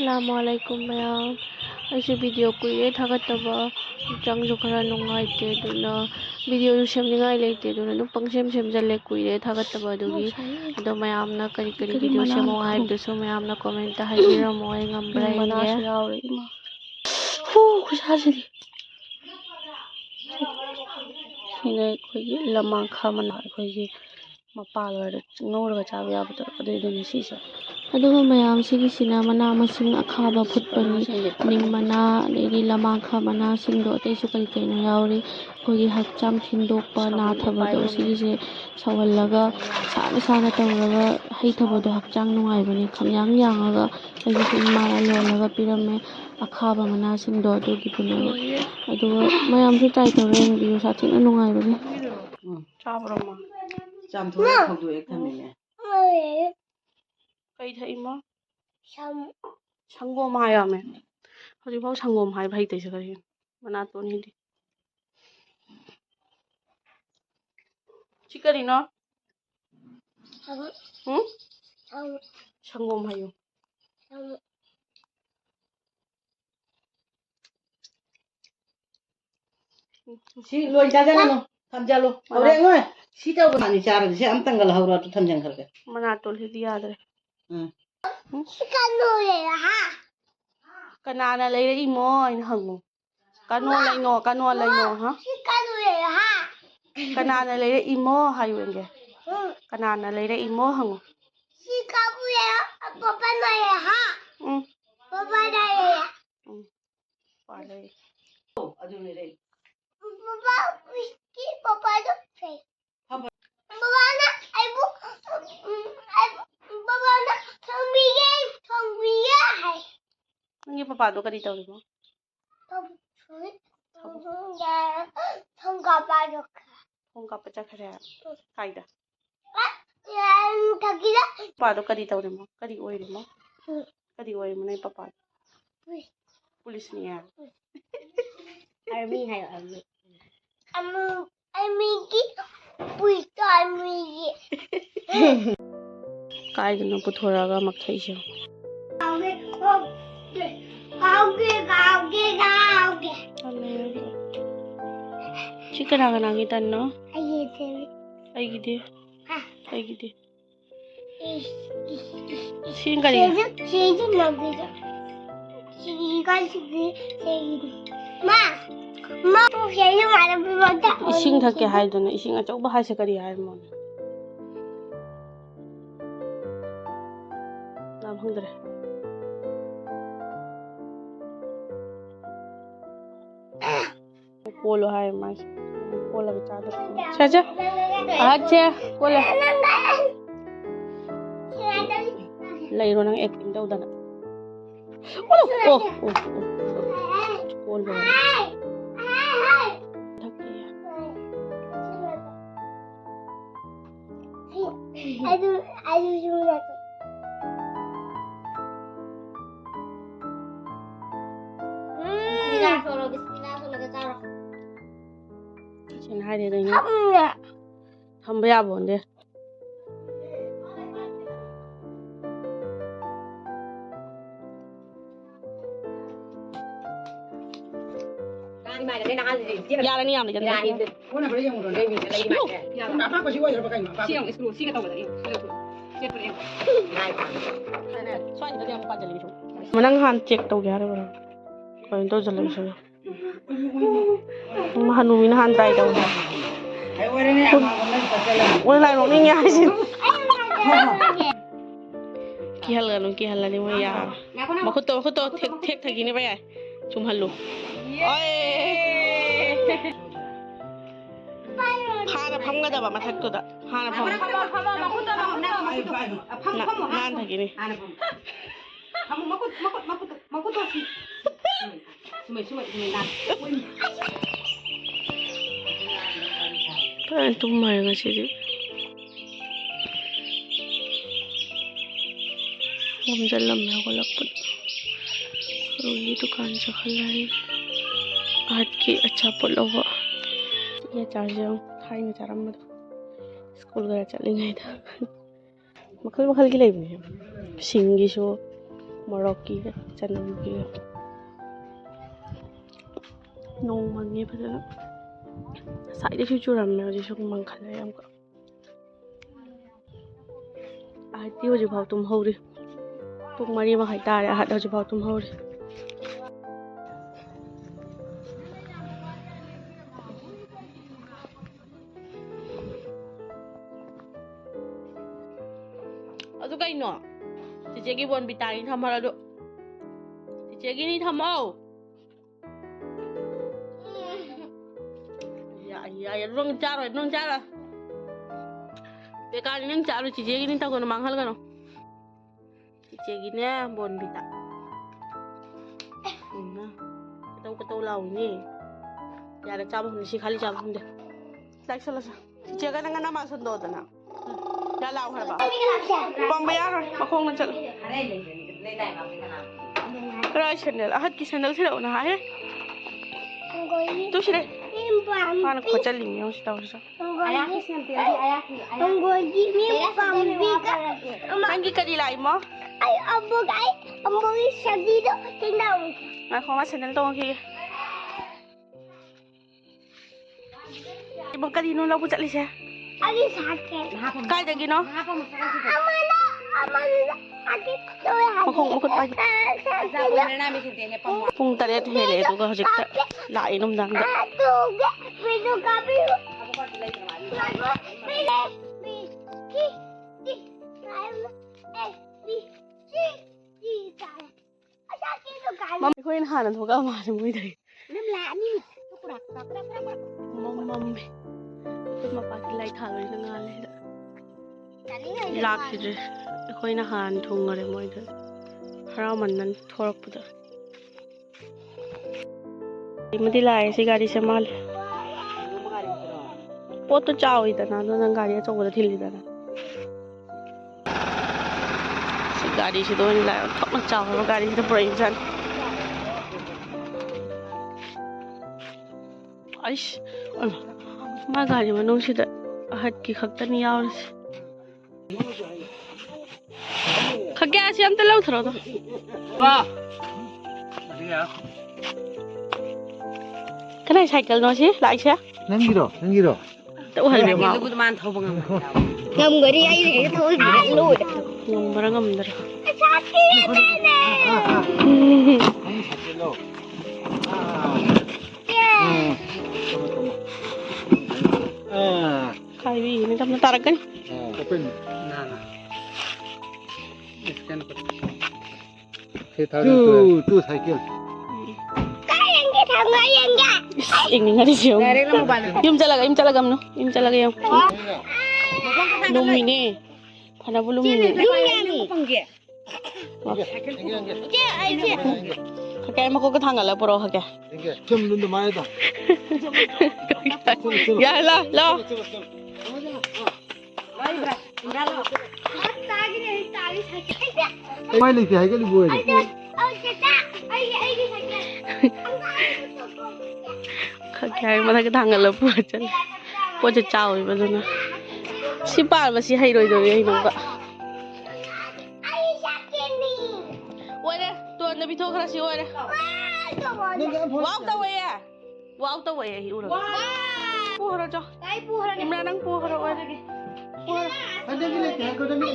Assalamualaikum mayam. Aise video kuire thagattaba changju khara nungaite duna video semningai leite duna dum pangsem semjalle kuire thagattaba adugi ado mayamna kari video semo haibdu so mayamna comment ta haibiramo ai ngambra inge hu khusajiri sine khogi lamang khamana khogi mapalwada ngawraga chabe yabda aduduni sise ꯑꯗꯨꯒ ꯃꯌꯥꯝꯁꯤꯒꯤꯁꯤꯅ ꯃꯅꯥ ꯃꯁꯤꯡ ꯑꯈꯥꯕ ꯐꯨꯠꯄꯅꯤ ꯅꯤꯝ ꯃꯅꯥ ꯑꯗꯩꯗꯤ ꯂꯃꯥꯡꯈꯥ ꯃꯅꯥꯁꯤꯡꯗꯣ ꯑꯇꯩꯁꯨ ꯀꯔꯤ ꯀꯩꯅꯣ ꯌꯥꯎꯔꯤ ꯑꯩꯈꯣꯏꯒꯤ ꯍꯛꯆꯥꯡ ꯊꯤꯟꯗꯣꯛꯄ ꯅꯥꯊꯕꯗꯣ ꯁꯤꯒꯤꯁꯦ ꯁꯧꯍꯜꯂꯒ ꯁꯥꯅ ꯁꯥꯅ ꯇꯧꯔꯒ ꯍꯩꯊꯕꯗꯣ ꯍꯛꯆꯥꯡ ꯅꯨꯡꯉꯥꯏꯕꯅꯤ ꯈꯪꯌꯥꯡ ꯌꯥꯡꯉꯒ ꯑꯩꯒꯤꯁꯨ ꯏꯃꯥꯅ ꯂꯣꯜꯂꯒ ꯄꯤꯔꯝꯃꯦ ꯑꯈꯥꯕ ꯃꯅꯥꯁꯤꯡꯗꯣ ꯑꯗꯨꯒꯤꯗꯨꯅꯦꯕ ꯑꯗꯨꯒ ꯃꯌꯥꯝꯁꯨ ꯇ꯭ꯔꯥꯏ ꯇꯧꯔ ꯌꯦꯡꯕꯤꯌꯨ ꯁꯥꯊꯤꯅ ꯅꯨꯡꯉꯥꯏꯕꯅꯤ ꯆꯥꯕ꯭ꯔꯣꯃ ꯆꯥꯝꯊꯣꯛꯑ ꯐꯧꯗꯣꯛꯑꯦ ꯊꯝꯃꯤꯅꯦ ꯀꯩ ꯊꯛꯏꯃꯣ ꯁꯪꯒꯣꯝ ꯍꯥꯏꯔꯝꯃꯦ ꯍꯧꯖꯤꯛꯐꯥꯎ ꯁꯪꯒꯣꯝ ꯍꯥꯏꯕ ꯍꯩꯇꯩꯁꯦ ꯀꯔꯤꯒꯤꯅꯣ ꯃꯅꯥꯇꯣꯟꯒꯤꯗꯤ ꯁꯤ ꯀꯔꯤꯅꯣ ꯁꯪꯒꯣꯝ ꯍꯥꯏꯌꯨ ꯁꯤ ꯂꯣꯏ ꯆꯥꯖꯜꯂꯅꯨ ꯊꯝꯖꯜꯂꯨ ꯍꯧꯔꯦꯟ ꯉꯣꯏ ꯁꯤ ꯇꯧꯕ ꯃꯥꯅꯤ ꯆꯥꯔꯗꯤ ꯁꯤ ꯑꯝꯇꯪꯒ ꯂꯧꯍꯧꯔꯣ ꯑꯗꯨ ꯊꯝꯖꯟꯈ꯭ꯔꯒꯦ ꯃꯅꯥꯇꯣꯟꯁꯤꯗꯤ ꯌꯥꯗ꯭ꯔꯦ ꯀꯅꯥꯅ ꯂꯩꯔꯛꯏꯃꯣ ꯑꯩꯅ ꯍꯪꯉꯨ ꯀꯅꯣ ꯂꯩꯅꯣ ꯍꯥ ꯀꯅꯥꯅ ꯂꯩꯔꯛꯏꯃꯣ ꯍꯥꯏꯌꯨ ꯌꯦꯡꯒꯦ ꯀꯅꯥꯅ ꯂꯩꯔꯛꯏꯃꯣ ꯍꯪꯉꯨ ꯄꯥꯂꯩ ꯑꯗꯨꯅꯦ ꯂꯩ ꯅꯪꯒꯤ ꯄꯄꯥꯗꯣ ꯀꯔꯤ ꯇꯧꯔꯤꯃꯣ ꯊꯣꯡ ꯀꯥꯞꯄ ꯆꯠꯈ꯭ꯔꯦ ꯀꯥꯏꯗ ꯄꯄꯥꯗꯣ ꯀꯔꯤ ꯇꯧꯔꯤꯃꯣ ꯀꯔꯤ ꯑꯣꯏꯔꯤꯃꯣ ꯅꯪ ꯄꯄꯥꯗꯣ ꯄꯨꯂꯤꯁꯅꯤ Army hay army. Army puito army. ꯀꯥꯏꯗꯅꯣ ꯄꯨꯊꯣꯔꯛꯑꯒ ꯃꯈꯩꯁꯦ ꯁꯤ ꯀꯅꯥ ꯀꯅꯥꯒꯤ ꯇꯟꯅꯣ ꯑꯩꯒꯤꯗꯤ ꯁꯤ ꯀꯔꯤ 이싱 ꯊꯛꯀꯦ 하이더니 이싱 ꯑꯆꯧꯕ 하이세 그리 하이모 나 흥들어 꼴로 하이 마시 꼴로 짜도 자자 아체 꼴로 레이로 랑 액팅 tꯧꯗꯅ 오 꼴로 ꯁꯤꯅ ꯍꯥꯏꯔꯦꯗꯣꯏꯅꯦ ꯊꯝꯕ ꯌꯥꯕꯣꯟꯗꯦ 야라니 ꯌꯥꯝ ꯂꯩꯖꯅ 오늘 그래 영으로 내비 레이 마게 야 아빠 거시 와 여러 가지 마 시영 스크루 시가 떠버려 swine da yam pa jali manang han check tawge hare koin to jali so mahanu min han dai daw ai 오래네 아마 오늘 날 먹는 게 하신 ki hal ni mo ya makuto tek thagi ni ba ya chum hallu oi 하나 밤가다봐 마탁도다 하나 밤 난 타기니 좀 맑아지지 몸잘람하고 락분 여기 दुकान से खलाई आज की अच्छा पुलवा ये charger खाई चारम्मद school गया चलेंगे मखल की लेबने सिंगिसो ꯃꯣꯔꯣꯛꯀꯤꯒ ꯆꯅꯝꯒꯤꯒ ꯅꯣꯡ ꯃꯪꯉꯦ ꯐꯖꯅ ꯉꯁꯥꯏꯗꯩꯁꯨ ꯆꯨꯔꯝꯃꯦ ꯍꯧꯖꯤꯛꯁꯨ ꯃꯪꯈꯠꯂꯛꯑꯦ ꯑꯃꯨꯛꯀ ꯑꯍꯠꯇꯤ ꯍꯧꯖꯤꯛꯐꯥꯎ ꯇꯨꯝꯍꯧꯔꯤ ꯄꯨꯡ 3:30 ꯇꯥꯔꯦ ꯑꯍꯠ ꯍꯧꯖꯤꯛꯐꯥꯎ ꯇꯨꯝꯍꯧꯔꯤ ꯑꯗꯨ ꯀꯩꯅꯣ ꯆꯤꯆꯦꯒꯤ ꯕꯣꯟ ꯕꯤꯇꯥꯅꯤ ꯊꯝꯃꯔ ꯑꯗꯨ ꯆꯤꯆꯦꯒꯤꯅꯤ ꯊꯝꯃꯣ ꯌꯥꯏ ꯅꯪ ꯆꯥꯔꯣꯏ ꯕꯦꯀꯥꯔꯤ ꯅꯪ ꯆꯥꯔꯣꯏ ꯆꯤꯆꯦꯒꯤꯅꯤ ꯇꯧꯒꯅꯨ ꯃꯥꯡꯍꯟꯒꯅꯨ ꯆꯤꯆꯦꯒꯤꯅꯦ ꯕꯣꯟ ꯕꯤꯇꯥ ꯀꯇꯧ ꯂꯥꯎꯏꯅꯦ ꯌꯥꯔꯦ ꯆꯥꯕ ꯐꯪꯗꯦ ꯁꯤ ꯈꯥꯂꯤ ꯆꯥꯕ ꯐꯪꯗꯦ ꯂꯥꯛꯁꯜꯂꯁꯦ ꯆꯤꯆꯦꯒ ꯅꯪꯒ ꯅꯃꯥꯁꯟꯗꯣꯗꯅ ꯌꯥ ꯂꯥꯎꯈ꯭ꯔꯕ ꯄꯝꯕ ꯌꯥꯔꯣꯏ ꯃꯈꯣꯡꯅ ꯆꯠꯂꯨ ꯀꯔꯥꯏ ꯁꯦꯟꯗꯜ ꯑꯍꯠꯀꯤ ꯁꯦꯟꯗꯜ ꯁꯤꯔꯛꯎꯅ ꯍꯥꯏ ꯇꯨꯁꯤꯔꯦ ꯃꯥꯅ ꯈꯣꯠꯆꯜꯂꯤꯅꯦ ꯍꯧꯖꯤꯛ ꯇꯧꯔꯤꯁꯦ ꯅꯪꯒꯤ ꯀꯔꯤ ꯂꯥꯛꯏꯃꯣ ꯉꯥꯏꯈꯣ ꯃꯥ ꯁꯦꯟꯗꯜ ꯇꯣꯡꯉꯛꯈꯤꯒꯦ 이번 까지 놀러 보자 리세. 아기 사케. 까이덕이노? 아마나 아기 또야. 먹고 빠지. 뽕 따레 해래 그거 허직다. 라이 놈당다. 또게 비도 가비고. ꯑꯩꯈꯣꯏꯅ ꯍꯥꯟꯅ ꯊꯣꯛꯂꯛꯑ ꯃꯥꯜꯂꯦ ꯃꯣꯏꯗꯒꯤ ꯃꯝꯃꯦ ꯑꯩꯈꯣꯏ ꯃꯄꯥꯒꯤ ꯂꯥꯏ ꯊꯥꯜꯂꯣꯏꯅ ꯉꯥꯜꯂꯦꯗ ꯂꯥꯛꯈꯤꯗ꯭ꯔꯦ ꯑꯩꯈꯣꯏꯅ ꯍꯥꯟꯅ ꯊꯨꯡꯉꯔꯦ ꯃꯣꯏꯗ ꯍꯔꯥꯎꯃꯟꯅ ꯊꯣꯔꯛꯄꯗ ꯑꯃꯗꯤ ꯂꯥꯛꯑꯦ ꯁꯤ ꯒꯥꯔꯤꯁꯦ ꯃꯥꯜꯂꯦ ꯄꯣꯠꯇꯣ ꯆꯥꯎꯏꯗꯅ ꯑꯗꯣ ꯅꯪ ꯒꯥꯔꯤ ꯑꯆꯧꯕꯗ ꯊꯤꯜꯂꯤꯗꯅ ꯁꯤ ꯒꯥꯔꯤꯁꯤꯗ ꯑꯣꯏꯅ ꯂꯥꯛꯑꯦ ꯊꯣꯛꯅ ꯆꯥꯎꯔꯕ ꯒꯥꯔꯤꯁꯤꯗ ꯄꯨꯔꯛꯏꯖꯥꯠꯅꯤ ꯑꯩꯁ ꯃꯥ ꯒꯥꯔꯤ ꯃꯅꯨꯡꯁꯤꯗ ꯑꯍꯠꯀꯤ ꯈꯛꯇꯅꯤ ꯌꯥꯎꯔꯤꯁꯦ ꯈꯛꯀꯦ ꯑꯁꯤ ꯑꯝꯇ ꯂꯧꯊꯔꯣꯗꯣ ꯀꯅꯥꯏ ꯁꯥꯏꯀꯜꯅꯣ ꯁꯤ ꯂꯥꯛꯏꯁꯦ ꯅꯪꯒꯤꯔꯣ ꯇꯧꯍꯜꯂꯦ ꯃꯥ ꯉꯝꯒꯔꯤ ꯑꯩ ꯊꯧꯕꯤꯔ ꯂꯣꯏꯔꯦ ꯉꯝꯕꯔ ꯉꯝꯗꯔ खाई तब तारकन टू cycle yum chalaga amno yum chalaga yum lumine phana bulumine kaya mako ka thangala poro hake 좀 눈도 많이 다 ya la 많이 लेके साइकिल बोए kaya mana ka thangala puro chal pocha chawi baduna si par ba si hairoi do yai nong ba oire to na bi tho khara si oire wow ta waye hi ura pu hara cho imra nang pu hara oire gi ada ni लेके है कोदमी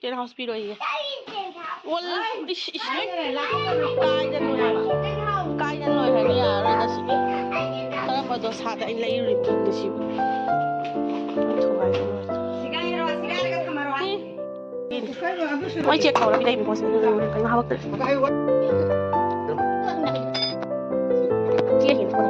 तेरा hospital है वल इश कायदन लो है नि यार दसी तरा बदो सादा इन लई रि दसी मैं चेक करो बिदाई बिकॉज़ कहीं हावक तर ये हिन को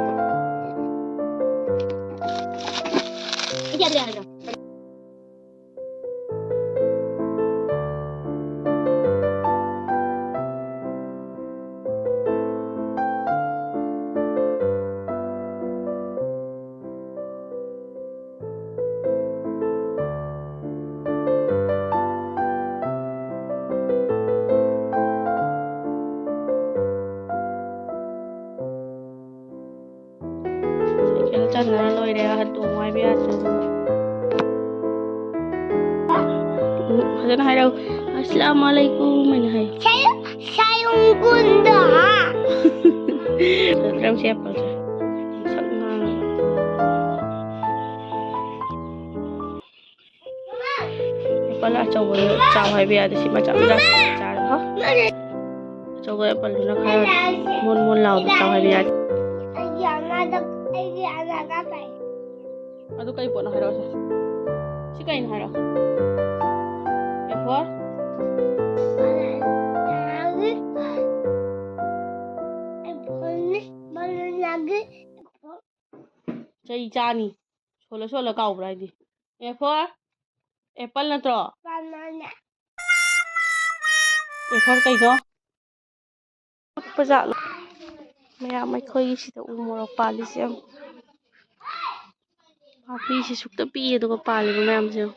चलना लोई रे हद तो वाई भी आते فجأة هايرو السلام عليكم من هاي 사용군다. 그럼 siapa tuh sakna pala coba cawa biar ada si macam dah cara ha coba pala nak mun mun lau tu cawa biar Ayah anak apa? aduh kai pun haro si kai haro ya for Cai Jani, solo kau berarti. For apple na tro. Banana. For kai no. Pajak. Maya mai khoi si ta umur palis yang. Papi si sukta pi itu ko pali ko mayam siya.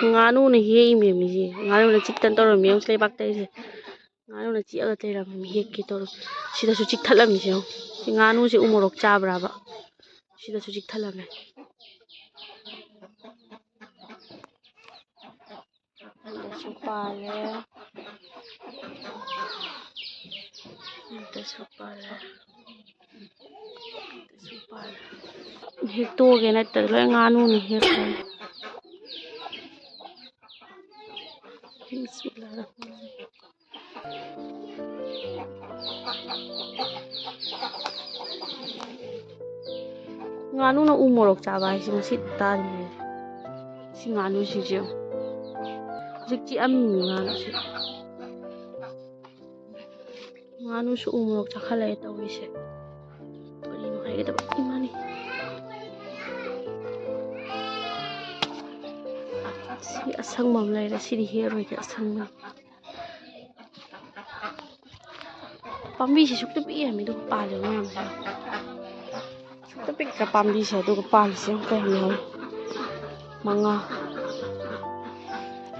Nganu na hiya imi mi si. Nganu na chiktan toro mi yung slay back tayo si. Nganu na chiya ka tayo lang mi hiya ki toro. Sida su chik thalam siya. Si nganu si umurok chabra ba. Sida su chik thalam eh. Ito su pala. Ito su pala. Hito ke na talo nganu ni hito. Nganu na umurok chabay si masit tan ni. Si nganu si jo. Jikti ami nganu si. Nganu su umurok chakhala ito wise. Kanino kaya kita ba imani. Si asang mamlay na si hero ki asang man. Pambi si sukta pi ami do palo ngam sa. Sukta pi ka pambi sa do palo si kay no. Mga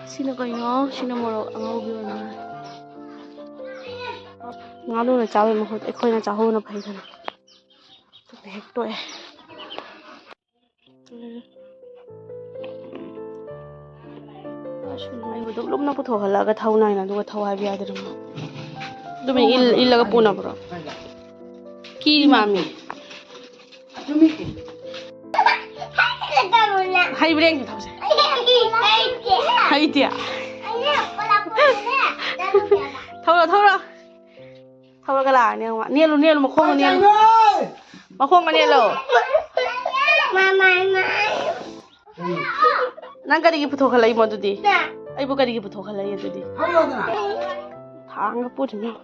sino kayo sino mo ang ubi na. Ngalo na chawe mo hot ekhoy na chaho na phai thana. To hek to e. Sunai budok lum na putho halaga thau nai na duga thau ha biya de ram. Dumi il laga puna bro. Ki mami. Tumiki. Hai breng thau se. Hai tia. Thau ra. Thau ra la ne ma. Ne lu ma khong ne lu. Ma khong ma ne lo. Mama. Nang ka digi putho khalai mo dudi. Ai bu ka digi putho khalai dudi. Hayo na. Thang ka put no.